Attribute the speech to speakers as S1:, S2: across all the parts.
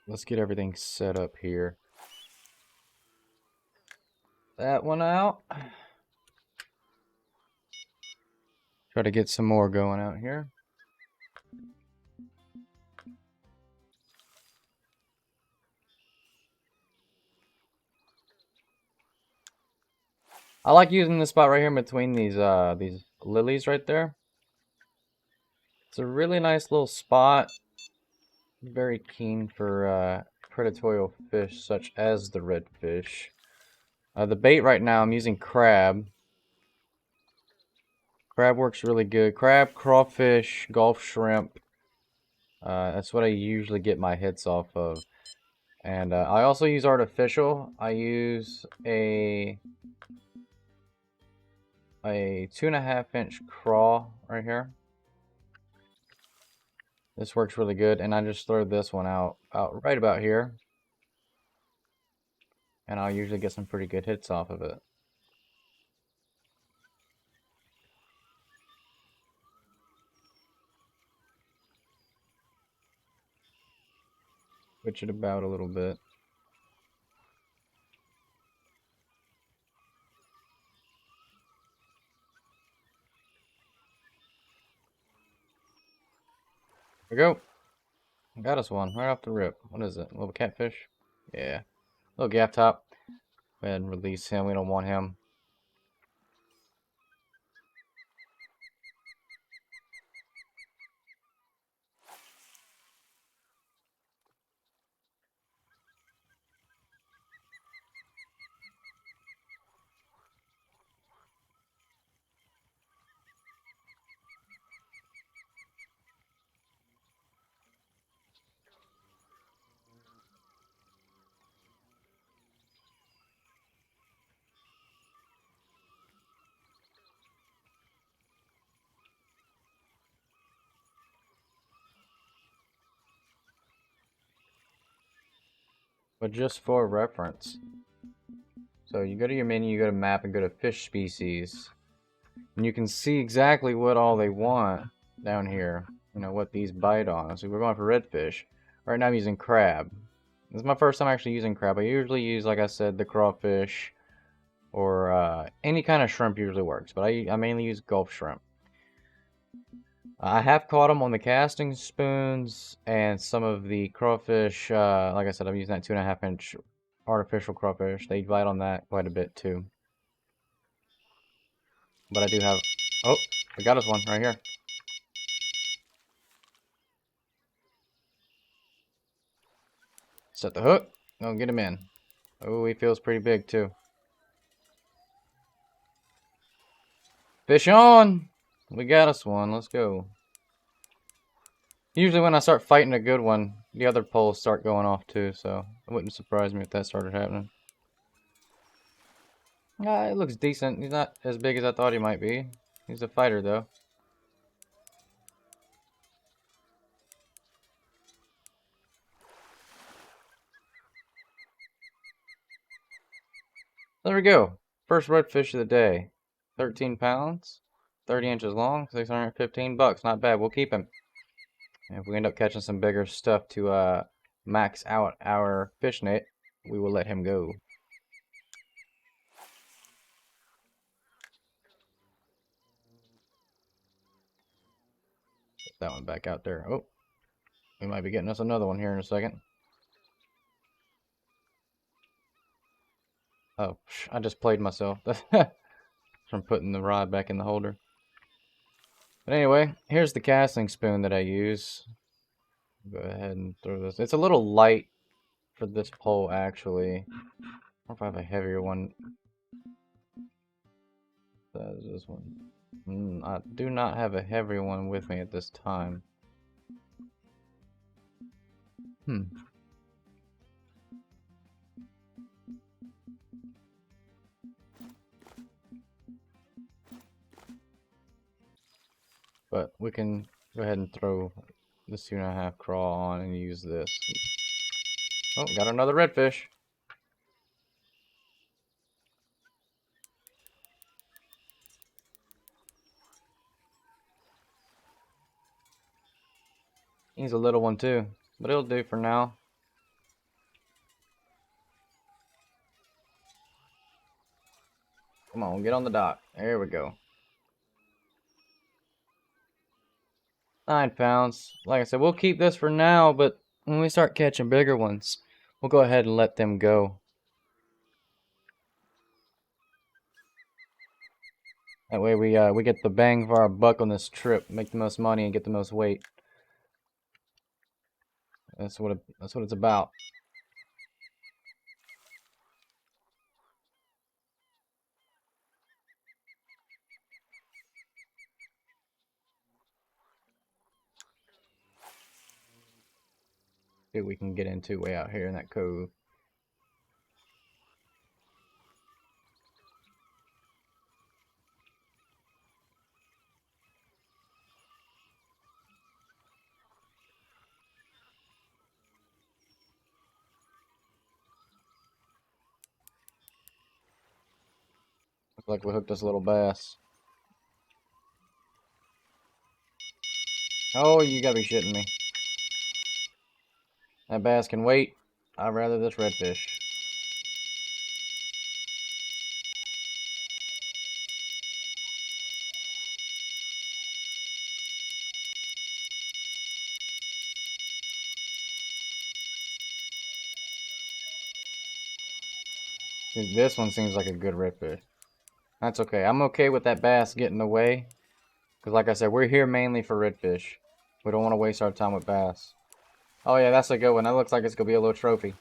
S1: let's get everything set up here. That one out. Try to get some more going out here. I like using this spot right here between these lilies right there. It's a really nice little spot. Very keen for predatorial fish such as the redfish. The bait right now, I'm using crab. Crab works really good. Crab, crawfish, Gulf shrimp. That's what I usually get my hits off of. And I also use artificial. I use a 2.5-inch crawl right here. This works really good, and I just throw this one out right about here. And I'll usually get some pretty good hits off of it. Switch it about a little bit. There we go. Got us one right off the rip. What is it? A little catfish? Yeah. Little gaff top. Go ahead and release him. We don't want him. But just for reference. So you go to your menu, you go to map, and go to fish species. And you can see exactly what all they want down here. You know, what these bite on. So we're going for redfish. Right now I'm using crab. This is my first time actually using crab. I usually use, like I said, the crawfish or any kind of shrimp usually works. But I mainly use Gulf shrimp. I have caught them on the casting spoons and some of the crawfish. Like I said, I'm using that 2.5-inch artificial crawfish. They bite on that quite a bit too. But I do have... Oh, we got us one right here. Set the hook. Go get him in. Oh, he feels pretty big too. Fish on! We got us one. Let's go. Usually when I start fighting a good one, the other poles start going off too, so it wouldn't surprise me if that started happening. It looks decent. He's not as big as I thought he might be. He's a fighter though. There we go. First redfish of the day. 13 pounds, 30 inches long, 615 bucks. Not bad. We'll keep him. And if we end up catching some bigger stuff to max out our fish net, we will let him go. Put that one back out there. Oh, we might be getting us another one here in a second. Oh, I just played myself from putting the rod back in the holder. But anyway, here's the casting spoon that I use. Go ahead and throw this. It's a little light for this pole, actually. Or if I have a heavier one. That is this one. I do not have a heavier one with me at this time. But we can go ahead and throw this 2.5 crawl on and use this. Oh, got another redfish. He's a little one too, but it'll do for now. Come on, get on the dock. There we go. 9 pounds. Like I said, we'll keep this for now, but when we start catching bigger ones, we'll go ahead and let them go. That way we get the bang for our buck on this trip, make the most money and get the most weight. That's what it's about. See what we can get into way out here in that cove. Looks like we hooked us a little bass. Oh, you gotta be shitting me. That bass can wait. I'd rather this redfish. This one seems like a good redfish. That's okay. I'm okay with that bass getting away. Because like I said, we're here mainly for redfish. We don't want to waste our time with bass. Oh yeah, that's a good one. That looks like it's going to be a little trophy.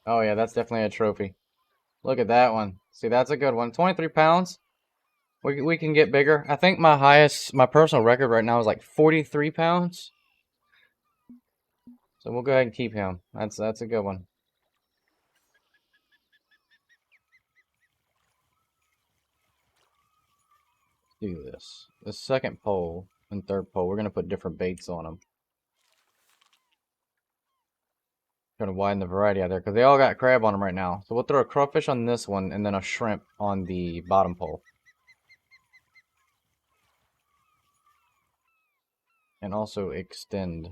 S1: Oh yeah, that's definitely a trophy. Look at that one. See, that's a good one. 23 pounds. We can get bigger. I think my personal record right now is like 43 pounds. So we'll go ahead and keep him. That's a good one. Do this. The second pole and third pole, we're going to put different baits on them. Trying to widen the variety out there because they all got crab on them right now. So we'll throw a crawfish on this one and then a shrimp on the bottom pole. And also extend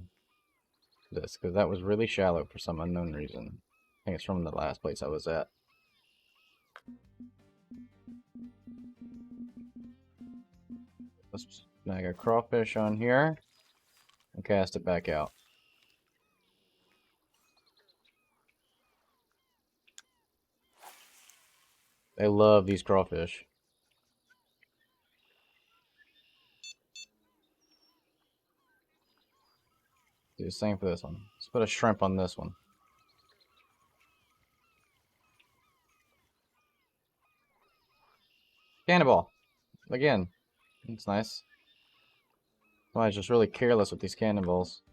S1: this because that was really shallow for some unknown reason. I think it's from the last place I was at. Let's snag a crawfish on here and cast it back out. They love these crawfish. Do the same for this one. Let's put a shrimp on this one. Cannonball. Again. That's nice. Somebody's just really careless with these cannonballs.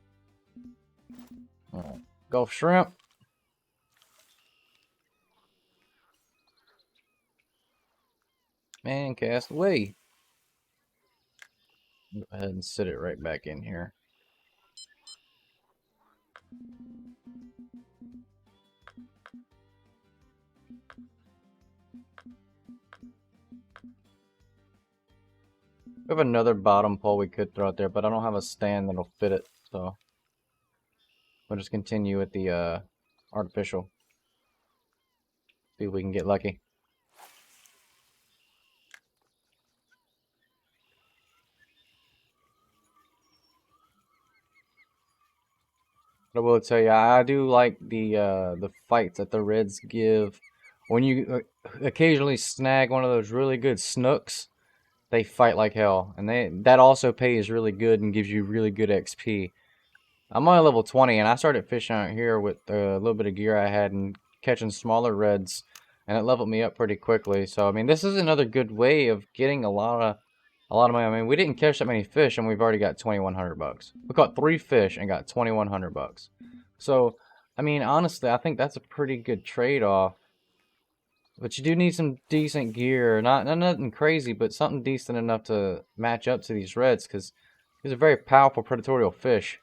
S1: Alright. Gulf shrimp. And cast away. Go ahead and sit it right back in here. We have another bottom pole we could throw out there, but I don't have a stand that'll fit it, so we'll just continue with the artificial. See if we can get lucky. But I will tell you, I do like the fights that the Reds give. When you occasionally snag one of those really good snooks, they fight like hell, and that also pays really good and gives you really good XP. I'm on level 20, and I started fishing out here with a little bit of gear I had and catching smaller reds, and it leveled me up pretty quickly. So I mean, this is another good way of getting a lot of money. I mean, we didn't catch that many fish, and we've already got 2,100 bucks. We caught 3 fish and got 2,100 bucks. So I mean, honestly, I think that's a pretty good trade-off. But you do need some decent gear, not nothing crazy, but something decent enough to match up to these reds, because these are very powerful predatorial fish.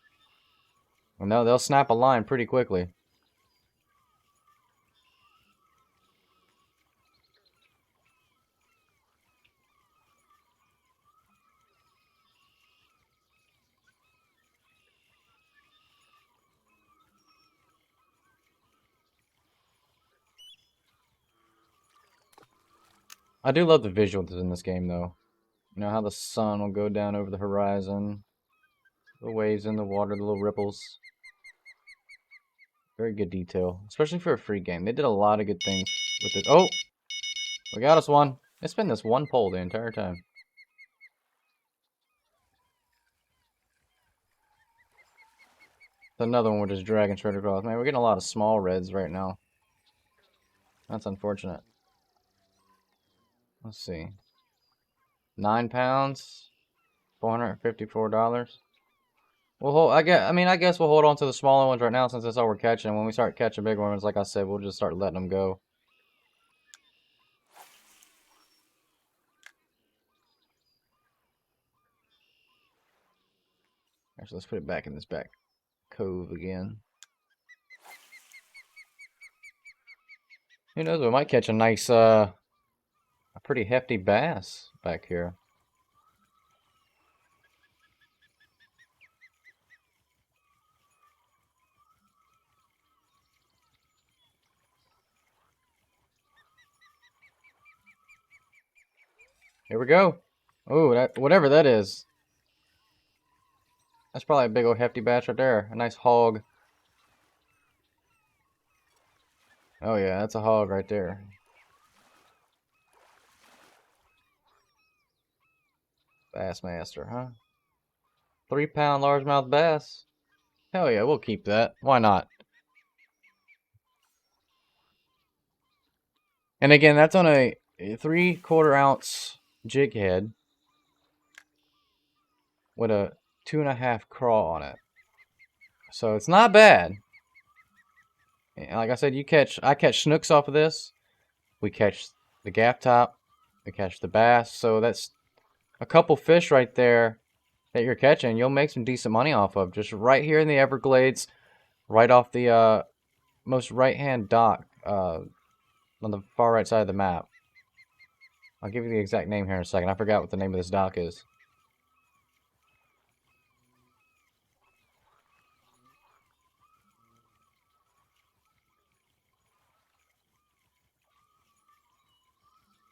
S1: And they'll snap a line pretty quickly. I do love the visuals in this game, though. You know how the sun will go down over the horizon, the waves in the water, the little ripples. Very good detail, especially for a free game. They did a lot of good things with it. Oh, we got us one. It's been this one pole the entire time. Another one we're just dragging straight across. Man, we're getting a lot of small reds right now. That's unfortunate. Let's see. 9 pounds, $454. We'll hold. I guess we'll hold on to the smaller ones right now since that's all we're catching. When we start catching big ones, like I said, we'll just start letting them go. Actually, let's put it back in this back cove again. Who knows? We might catch a nice, a pretty hefty bass back here. Here we go. Oh, that whatever that is. That's probably a big old hefty bass right there. A nice hog. Oh yeah, that's a hog right there. Bassmaster, huh? 3-pound largemouth bass. Hell yeah, we'll keep that. Why not? And again, that's on a 3/4 ounce jig head with a 2.5 craw on it. So it's not bad. And like I said, I catch snooks off of this. We catch the gaff top. We catch the bass. So that's a couple fish right there that you're catching. You'll make some decent money off of. Just right here in the Everglades, right off the most right-hand dock on the far right side of the map. I'll give you the exact name here in a second. I forgot what the name of this dock is.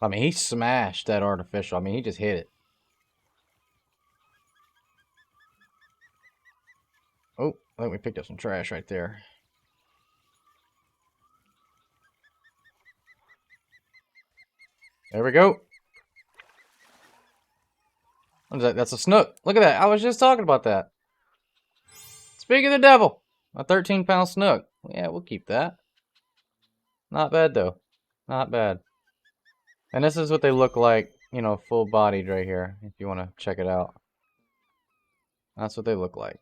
S1: I mean, he smashed that artificial. I mean, he just hit it. Oh, I think we picked up some trash right there. There we go. What is that? That's a snook. Look at that. I was just talking about that. Speak of the devil. A 13-pound snook. Yeah, we'll keep that. Not bad, though. Not bad. And this is what they look like, you know, full-bodied right here, if you want to check it out. That's what they look like.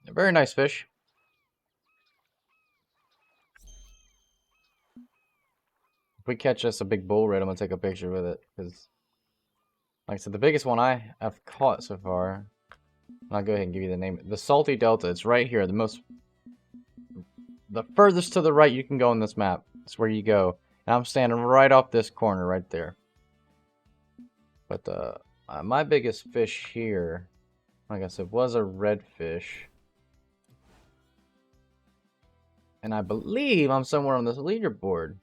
S1: They're very nice fish. If we catch us a big bull red, I'm going to take a picture with it. Because, like I said, the biggest one I've caught so far. I'll go ahead and give you the name. The Salty Delta. It's right here. The furthest to the right you can go on this map. That's where you go. And I'm standing right off this corner right there. But my biggest fish here, like I said, was a redfish. And I believe I'm somewhere on this leaderboard.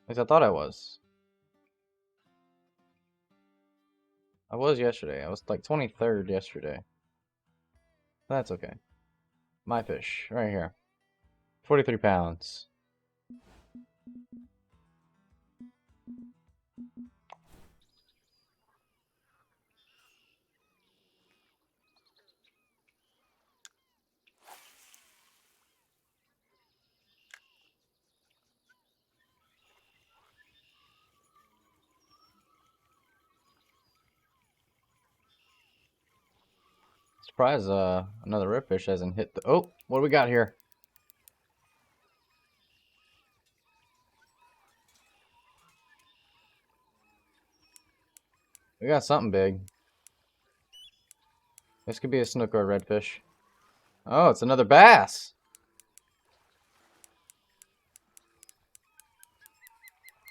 S1: At least I thought I was. I was yesterday. I was like 23rd yesterday. That's okay. My fish, right here. 43 pounds. Surprised another redfish hasn't hit the... Oh, what do we got here? We got something big. This could be a snook or a redfish. Oh, it's another bass.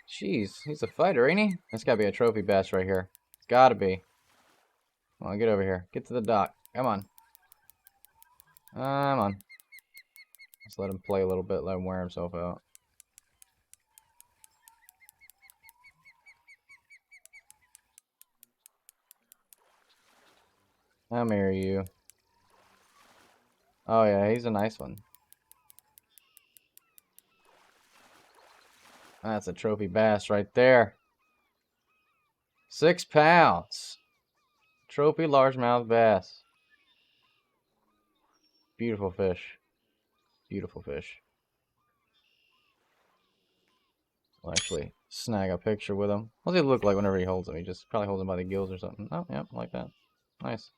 S1: Jeez, he's a fighter, ain't he? That's gotta be a trophy bass right here. It's gotta be. Come on, get over here. Get to the dock. Come on. Come on. Let's let him play a little bit, let him wear himself out. I'll marry you. Oh yeah, he's a nice one. That's a trophy bass right there. 6 pounds. Trophy largemouth bass. Beautiful fish. Beautiful fish. I'll actually snag a picture with him. What's he look like whenever he holds him? He just probably holds him by the gills or something. Oh, yeah, like that. Nice.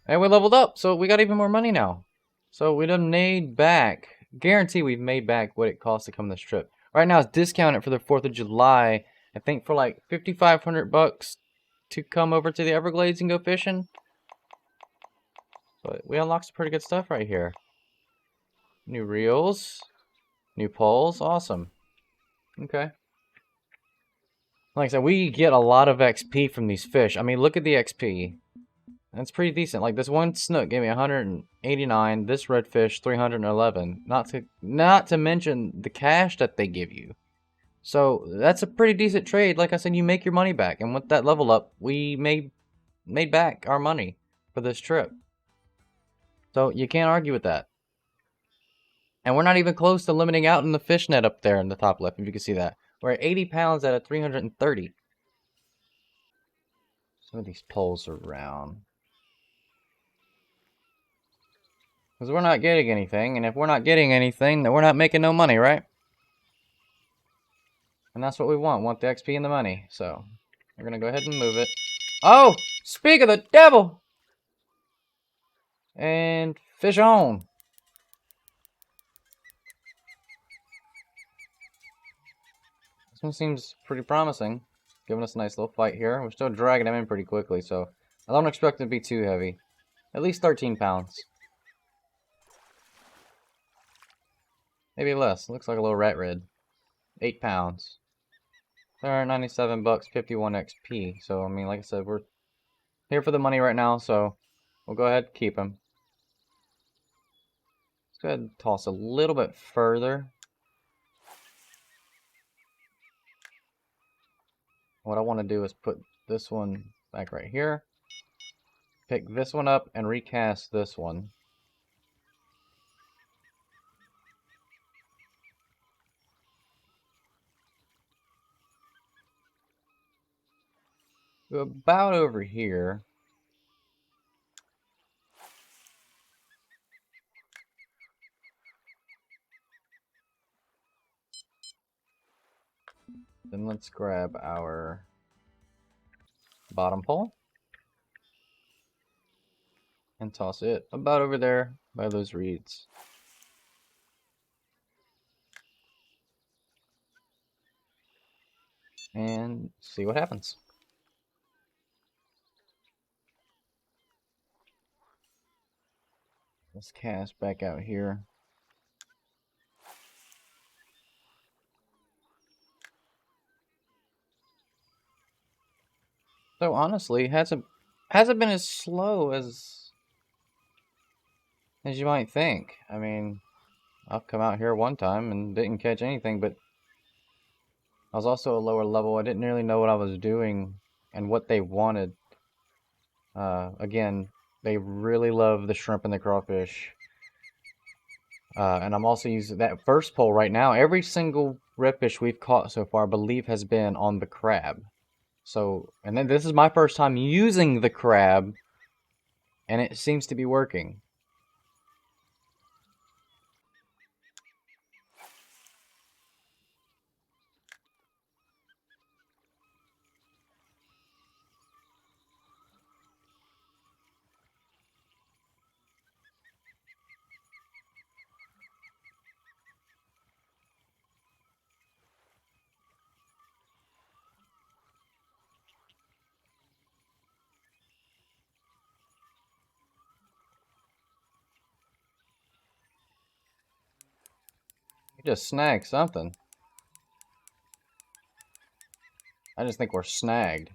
S1: And we leveled up, so we got even more money now. So we done made back, guarantee we've made back what it costs to come this trip. Right now it's discounted for the 4th of July. I think for like 5,500 bucks to come over to the Everglades and go fishing. But we unlocked some pretty good stuff right here. New reels, new poles, awesome. Okay. Like I said, we get a lot of XP from these fish. I mean, look at the XP. That's pretty decent. Like this one snook gave me 189. This redfish 311. Not to mention the cash that they give you. So that's a pretty decent trade. Like I said, you make your money back, and with that level up, we made back our money for this trip. So you can't argue with that. And we're not even close to limiting out in the fish net up there in the top left, if you can see that. We're at 80 pounds out of 330. Some of these poles are round. Because we're not getting anything, and if we're not getting anything, then we're not making no money, right? And that's what we want the XP and the money. So, we're going to go ahead and move it. Oh! Speak of the devil! And fish on! This one seems pretty promising. Giving us a nice little fight here. We're still dragging him in pretty quickly, so I don't expect him to be too heavy. At least 13 pounds. Maybe less. Looks like a little rat red. 8 pounds. 97 bucks, 51 XP. So, I mean, like I said, we're here for the money right now, so we'll go ahead and keep him. Let's go ahead and toss a little bit further. What I want to do is put this one back right here. Pick this one up and recast this one. Go about over here. Then let's grab our bottom pole and toss it about over there by those reeds. And see what happens. Let's cast back out here. So honestly, hasn't been as slow as you might think. I mean, I've come out here one time and didn't catch anything, but I was also a lower level. I didn't really know what I was doing and what they wanted. Again, they really love the shrimp and the crawfish. And I'm also using that first pole right now. Every single redfish we've caught so far, I believe, has been on the crab. So, and then this is my first time using the crab, and it seems to be working. You just snagged something. I just think we're snagged.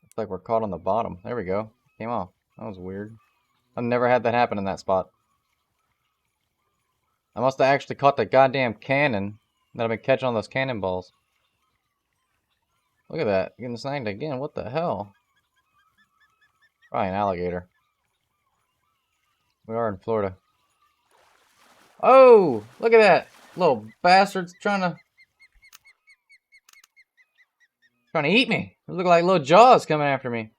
S1: Looks like we're caught on the bottom. There we go. Came off. That was weird. I've never had that happen in that spot. I must have actually caught the goddamn cannon that I've been catching on those cannonballs. Look at that. Getting snagged again. What the hell? Probably an alligator. We are in Florida. Oh! Look at that! Little bastards trying to eat me. They look like little jaws coming after me.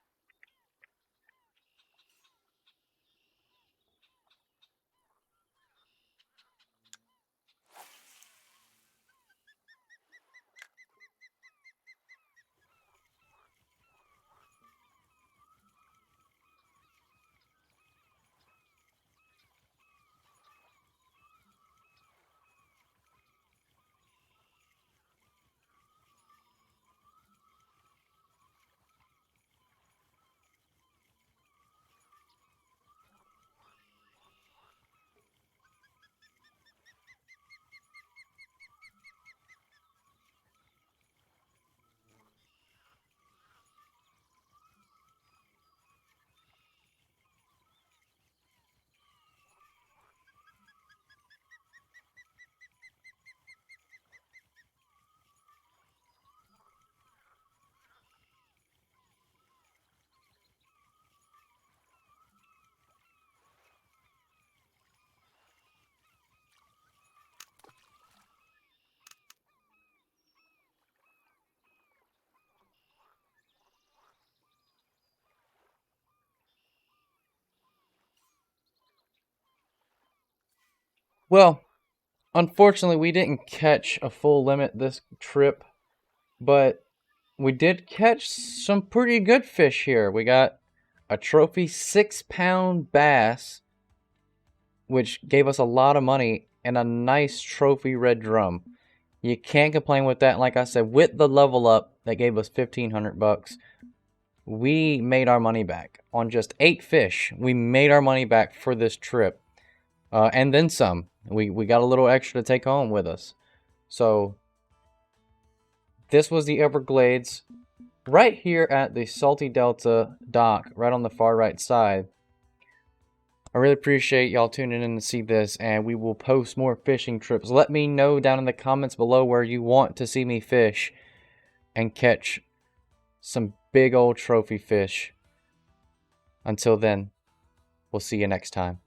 S1: Well, unfortunately, we didn't catch a full limit this trip, but we did catch some pretty good fish here. We got a trophy 6-pound bass, which gave us a lot of money, and a nice trophy red drum. You can't complain with that. Like I said, with the level up that gave us 1,500 bucks, we made our money back on just 8 fish. We made our money back for this trip, and then some. We got a little extra to take home with us. So this was the Everglades, right here at the Salty Delta dock, right on the far right side. I really appreciate y'all tuning in to see this, and we will post more fishing trips. Let me know down in the comments below where you want to see me fish and catch some big old trophy fish. Until then, we'll see you next time.